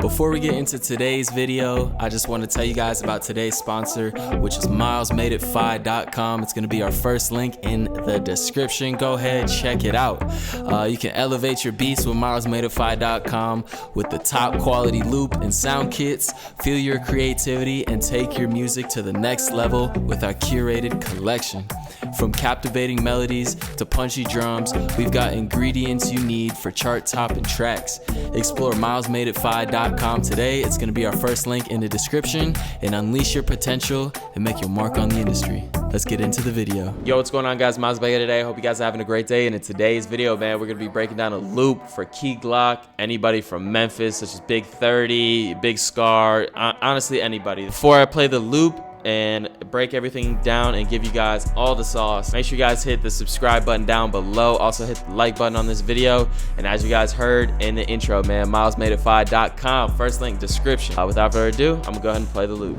Before we get into today's video, I just want to tell you guys about today's sponsor, which is milesmadeitfi.com. It's going to be our first link in the description. Go ahead, check it out. You can elevate your beats with milesmadeitfi.com with the top quality loop and sound kits. Feel your creativity and take your music to the next level with our curated collection. From captivating melodies to punchy drums, we've got ingredients you need for chart-topping tracks. Explore milesmadeitfi.com today. It's going to be our first link in the description, and unleash your potential and make your mark on the industry. Let's get into the video. Yo, what's going on, guys? Miles Baker today. Hope you guys are having a great day. And in today's video, man, we're going to be breaking down a loop for Key Glock. Anybody from Memphis, such as Big 30, Big Scar, honestly, anybody. Before I play the loop and break everything down and give you guys all the sauce, make sure you guys hit the subscribe button down below. Also hit the like button on this video. And as you guys heard in the intro, man, milesmadeitfi.com, first link description. Without further ado, I'm gonna go ahead and play the loop.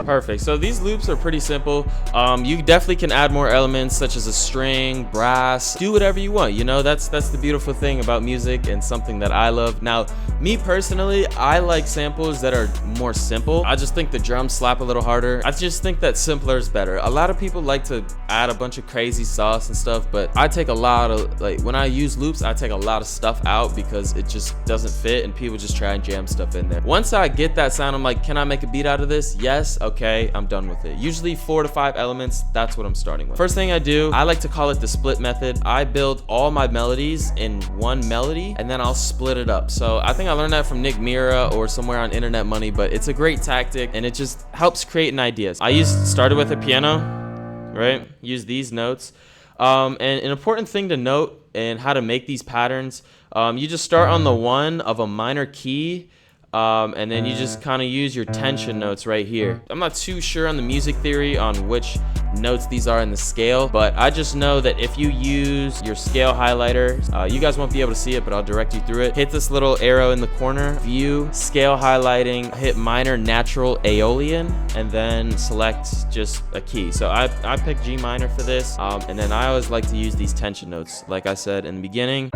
Perfect. So these loops are pretty simple. You definitely can add more elements such as a string, brass, do whatever you want. You know, that's the beautiful thing about music and something that I love. Now, me personally, I like samples that are more simple. I just think the drums slap a little harder. I just think that simpler is better. A lot of people like to add a bunch of crazy sauce and stuff, but I take a lot of, like, when I use loops, I take a lot of stuff out because it just doesn't fit and people just try and jam stuff in there. Once I get that sound, I'm like, can I make a beat out of this? Yes. Okay, I'm done with it. Usually 4 to 5 elements, that's what I'm starting with. First thing I do, I like to call it the split method. I build all my melodies in one melody and then I'll split it up. So I think I learned that from Nick Mira or somewhere on Internet Money, but it's a great tactic and it just helps create an idea. I started with a piano, right? Use these notes. And an important thing to note in how to make these patterns, you just start on the 1 of a minor key, and then you just kind of use your tension notes right here. I'm not too sure on the music theory on which notes these are in the scale, but I just know that if you use your scale highlighter, you guys won't be able to see it, but I'll direct you through it. Hit this little arrow in the corner, view, scale highlighting, hit minor natural Aeolian, and then select just a key. So I picked G minor for this, and then I always like to use these tension notes, like I said in the beginning.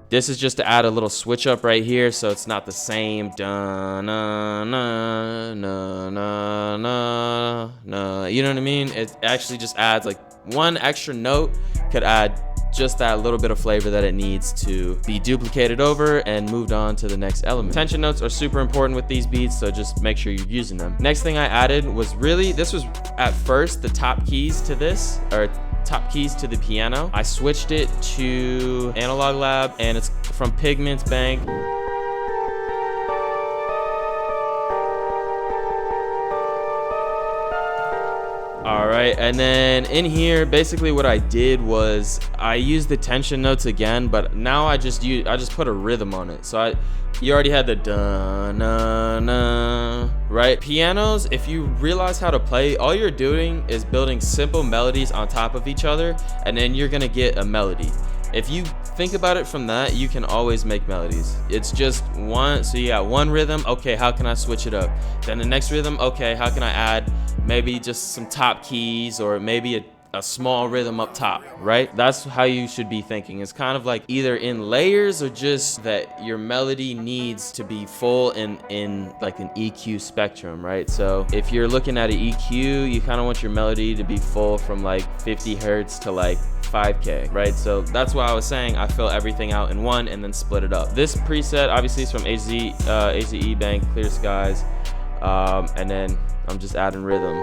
This is just to add a little switch up right here, so it's not the same. Da, na, na, na, na, na, na. You know what I mean? It actually just adds like one extra note, could add just that little bit of flavor that it needs to be duplicated over and moved on to the next element. Tension notes are super important with these beats, so just make sure you're using them. Next thing I added was this was at first the top keys to this, or top keys to the piano. I switched it to Analog Lab, and it's from Pigment's Bank. All right, and then in here, basically what I did was I used the tension notes again, but now I just put a rhythm on it. So you already had the da na na, right? Pianos, if you realize how to play, all you're doing is building simple melodies on top of each other, and then you're gonna get a melody. If you think about it from that, you can always make melodies. It's just one, so you got one rhythm, okay, how can I switch it up? Then the next rhythm, okay, how can I add maybe just some top keys or maybe a small rhythm up top, right? That's how you should be thinking. It's kind of like either in layers or just that your melody needs to be full in like an EQ spectrum, right? So if you're looking at an EQ, you kind of want your melody to be full from like 50 hertz to like 5K, right? So that's why I was saying I fill everything out in one and then split it up. This preset obviously is from AZE Bank, Clear Skies, and then I'm just adding rhythm.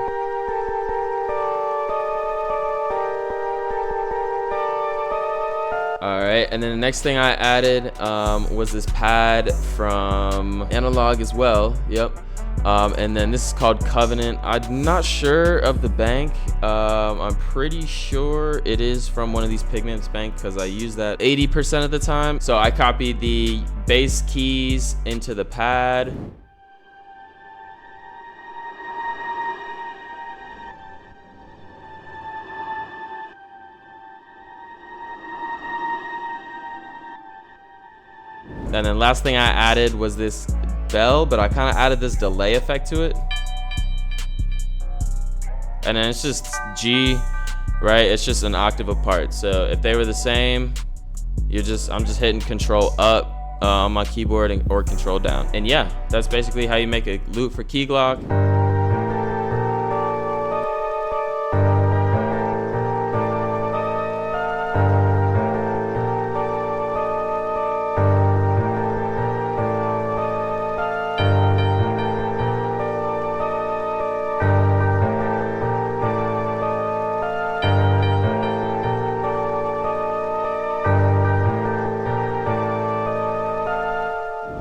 All right, and then the next thing I added was this pad from Analog as well. Yep. And then this is called Covenant. I'm not sure of the bank. I'm pretty sure it is from one of these Pigments Bank because I use that 80% of the time. So I copied the bass keys into the pad. And then last thing I added was this bell, but I kind of added this delay effect to it. And then it's just G, right? It's just an octave apart. So if they were the same, I'm just hitting control up on my keyboard or control down. And yeah, that's basically how you make a loop for Key Glock.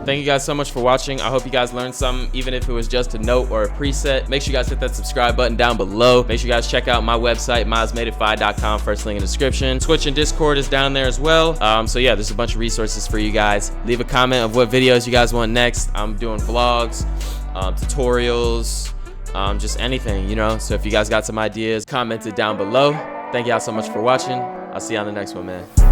Thank you guys so much for watching. I hope you guys learned something, even if it was just a note or a preset. Make sure you guys hit that subscribe button down below. Make sure you guys check out my website, milesmadeifi.com, first link in the description. Twitch and Discord is down there as well. So yeah, there's a bunch of resources for you guys. Leave a comment of what videos you guys want next. I'm doing vlogs, tutorials, just anything, you know. So if you guys got some ideas, comment it down below. Thank y'all so much for watching. I'll see you on the next one, man.